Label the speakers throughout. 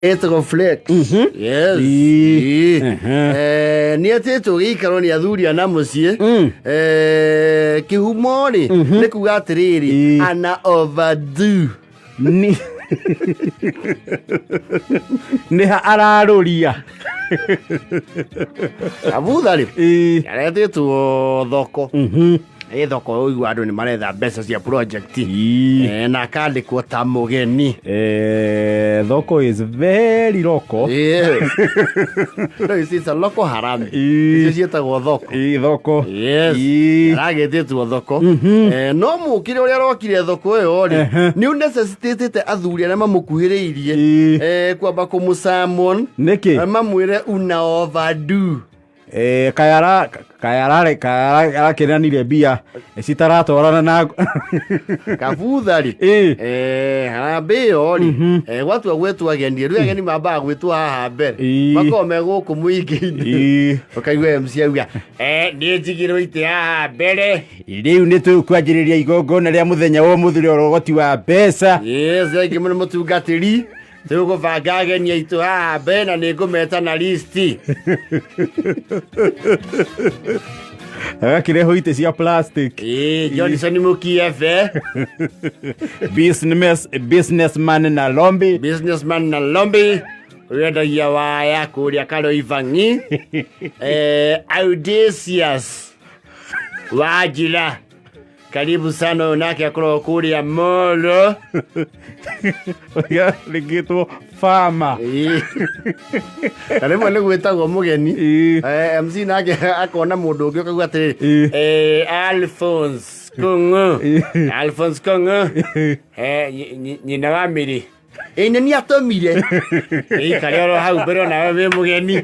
Speaker 1: Etro flex. Yes. Ni ateto gikaro ni athuri ana mucie. Kihumo ri ni kuga atiriri ana overdue.
Speaker 2: Ni araruria.
Speaker 1: Kabutha ri. Aretetwo thoko. Thoko uyu andu ni maretha mbeca cia project na kandikwo ta mugeni.
Speaker 2: Thoko is very local.
Speaker 1: Yes. No, it's a local harambe. Cietagwo thoko.
Speaker 2: Thoko.
Speaker 1: Yes. Aragetetwo thoko. No mukire uria rokire thoko iyo ri ni necessitated athuri arĩa mamukuhĩrĩirie kwamba kumusamon
Speaker 2: niki
Speaker 1: mamwire una overdue.
Speaker 2: Kayara kiranire bia citaratwarana na
Speaker 1: Kabutha ri harambe iyo ri watu agwetwa agendi riu ageni mamba gwetwa haha mbere makome guku muingi-ini ukaigwa MC auga ni njigirwo ite haha mbere
Speaker 2: riu ni tukwanjiriria igongona ria muthenya wa muthuri orogoti wa mbeca.
Speaker 1: Yes, aingi muno mutungatiri tugubanga ageni aitu haha mbere na ni ngumeta na listi.
Speaker 2: Kireho ite cia plastic.
Speaker 1: Johnson Mukiefe.
Speaker 2: Businessman na lombi.
Speaker 1: Businessman na lombi. Uyendagia waya kuria karo ivangi. Audacious. Wajila. Karibu sana unake akoro kuria molo.
Speaker 2: Ya ligito fama.
Speaker 1: Karibu gwetagwo mugeni. MC nake akona mundu ungi akaigwa atiri Alphonse Kongo. Alphonse Kongo. Nyina wa miri. Ine ni atomire. Karioro hau mbere na we mugeni.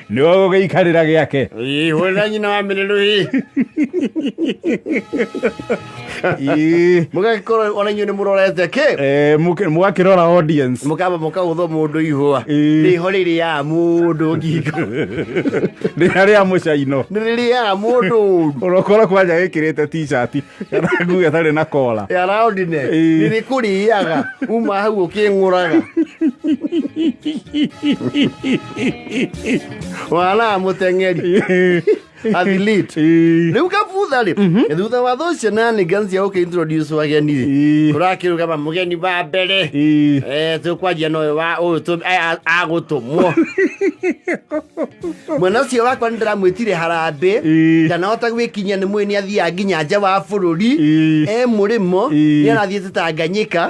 Speaker 2: No gĩikarĩra gĩake.
Speaker 1: Hũra nyina wa mĩrĩ rũhi. Mũgagĩkorwo ona inyuĩ nĩ mũrorete kĩ?
Speaker 2: Mũgakĩrora audience.
Speaker 1: Mũkamba mũkaũthwo mũndũ ihũa. Rĩho rĩrĩaga mũndũ ngingo.
Speaker 2: Rĩrĩa mũcaino.
Speaker 1: Nĩ rĩrĩaga mũndũ.
Speaker 2: Ũrokora kwanja gĩkĩrĩte t-shirt. Nguo ĩtarĩ na kola.
Speaker 1: Ya raundine. Nĩ kũrĩaga. Uma hau ũkĩng'ũraga. Wala mutengeri. Athlete. Riu Kabutha ri. Thutha wa those shenanigans ya introduce wageni. Kurakiruga kama mugeni ba mbere. Tukwanjia no wa uyu agutumwo. Mwana cio wakwa ndiramwitire harambe. Kana hota gwikinya ni mwe ni athia nginya nja wa bururi. Murimo ni arathiete Tanganyika.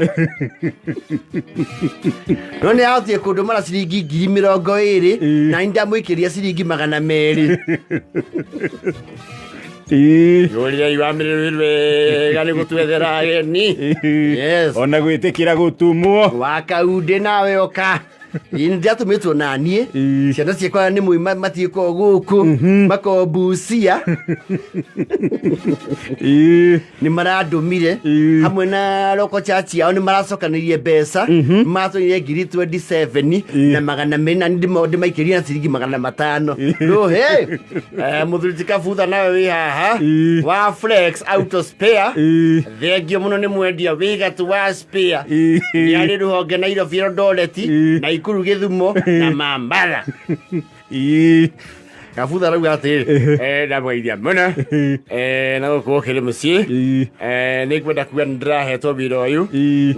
Speaker 1: No ni atie kundu mara ciringi 20,000 na ndamwikiria ciringi 200. Yoria iwamire gani gutwethera ageni. Yes.
Speaker 2: Ona gwitikira gutumwo.
Speaker 1: Wakaude nawe oka. Ndiatumitwo nanie. Ciana ciakwa ni muima matiiko guku. Makobucia. Ni maradumire. Hamwe na loko chachi yao ni maracokanirie mbeca. Matonyire 27 na 200 ndimo ndimaikiria na ciringi 500. No hey. Muthuri Kabutha nawe wi haha. Wa flex auto spare. Thengio muno ni mwendia wigatu wa spare. Yari ruhonge na iro viro doleti na ikuru githumo na mambara. Kabutha rauga atiri ndamweithia muno na gukukire mucii nikwenda kuga ndirahetwo wira uyu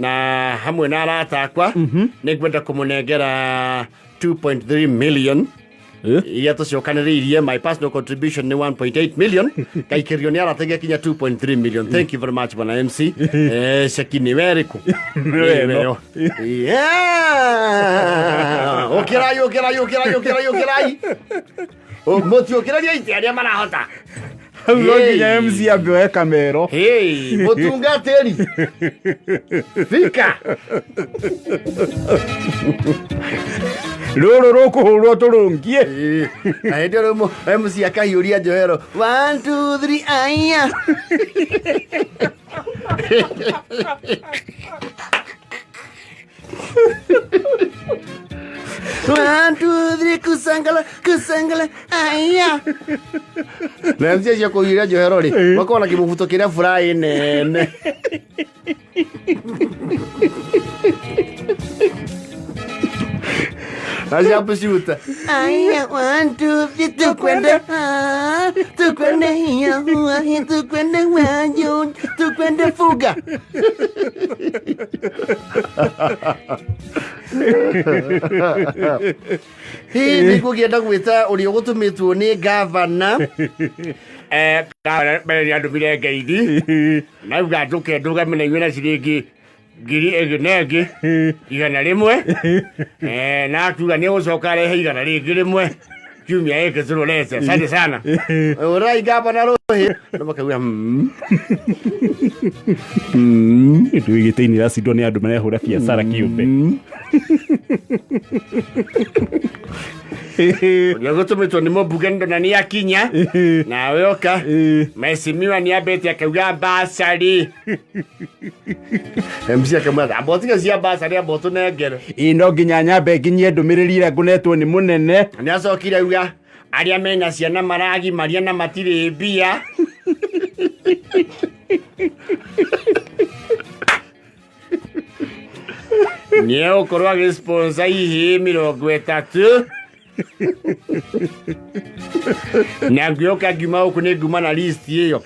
Speaker 1: na hamwe na arata akwa nikwenda kumunengera 2.3 million. Iya tucokanĩrĩirie my personal contribution ni 1.8 million. Kaikĩrio ni arategia kinya 2.3 million. Thank you very much bwana MC. Sheki ni weriku. Wewe. Yeah. Okirai. Moti okiraria ite aria marahota.
Speaker 2: Hau nginya MC ambioe kamero.
Speaker 1: Hey, mutungatĩri. Fika.
Speaker 2: Rũrũ rũkũhũrwo tũrũngie.
Speaker 1: Hĩndĩ ĩyo MC akahiũria njohero 1 2 3 aya. 1 2 3 kusangala aya. Na MC cia kuhiũria njohero ri makona kimubuto kiria furahi nene. Nashapushita. I want to be to kwende hiya to kwende wanyo to kwende fuga. Hii ni kugienda gwita uri ugutumitwo ni governor
Speaker 3: Bale andu birengeidi na uga nduke nduga mena inywe na ciringi ngiri eginegi igana rimwe na atuga ni gucoka rehe igana ringi rimwe kiumia giki turorete. Asante sana.
Speaker 1: Urai governor rohi no makauga
Speaker 2: ndu igiteini racindwo ni andu marehura biacara kiumbe
Speaker 3: Yagutumitwo ni mũmbunge ndona ni akinya nawe oka mheshimiwa ni ambete akauga basari
Speaker 1: MC akamwatha abotiga cia basari abotu nengere
Speaker 2: no nginya nyambe nginyie ndumiriri ira ngunetwo ni munene
Speaker 3: ni acokire auga aria mena ciana maragi maria na matire mbia ni ukorwo agisponsor ihi 30 na ngioka ngima huku ni nguma na list iyo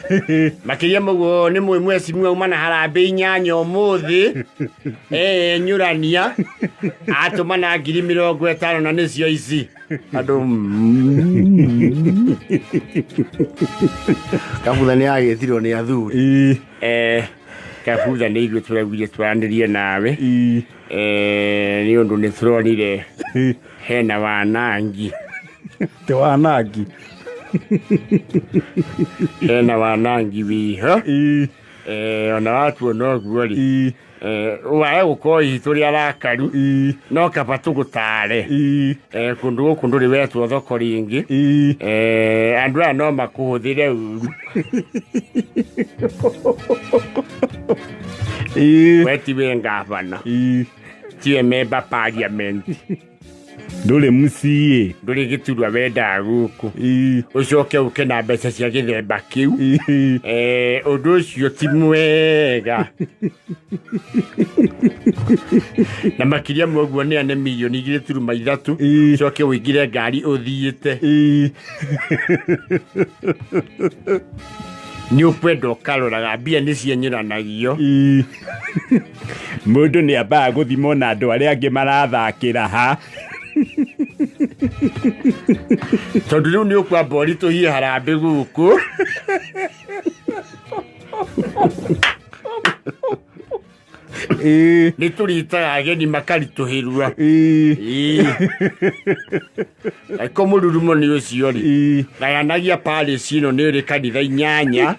Speaker 3: makiria mugo ni mheshimiwa uma na harambe-inĩ umuthi nyurania atuma na 50 na nicio ici
Speaker 1: andu Kabutha ni agetirwo ni athuri
Speaker 3: Kabutha ni igwe turegire twandirie nawe ni undu ni turonire hena wanangi
Speaker 2: te wanangi
Speaker 3: hena wanangi wiho ona watu no guori wae gukorwo itu ria rakaru no kaba tugutare kundu ri wetwo thoko ringi andu aya no makuhuthire uru wetiwe ngavana tiwe member parliament
Speaker 2: nduri muciĩ
Speaker 3: nduri giturwa wenda guku ucoke uke na mbeca cia githemba kiu undu ucio ti mwega na makiria moguo ni ane mirioni 2.3 ucoke wingire ngari uthiite ni ukwenda ukaroraga mbia ni cienyuranagio
Speaker 2: mundu ni ambaga guthimwo na andu aria angi marathakira ha
Speaker 3: tondu riu ni ukwamba urituhie harambe guku ni turitaga ageni makarituhirua aiko mururumo ni ucio ri gayanagia palace ino ni ri kanitha 8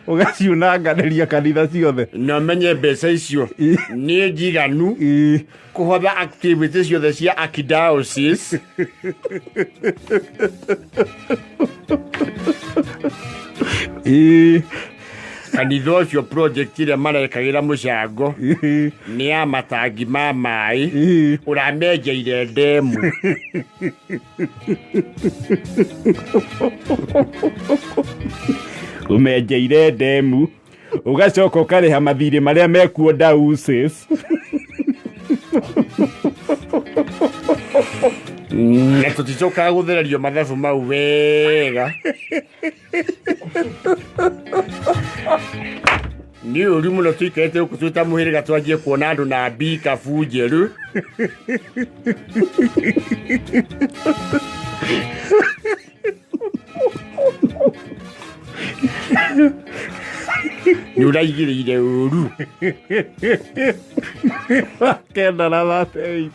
Speaker 2: ugaciunanganĩria kanitha ciothe
Speaker 3: no menye mbeca icio ni njiganu kuhotha activities ciothe cia archdiocese kanitha ucio project iria marekagira mucango ni ya matangi ma mai uramenjeire ndemu
Speaker 2: umenjeire ndemu ugacoka ukariha mathirĩ maria mekuo dioceses
Speaker 3: na tuticokaga guthererio mathabu mau wega ni uri muno tuikarite guku twita muhiriga twanjie kuona andu na mbii kabu njeru ni uraigiriire uru
Speaker 2: kenda na 38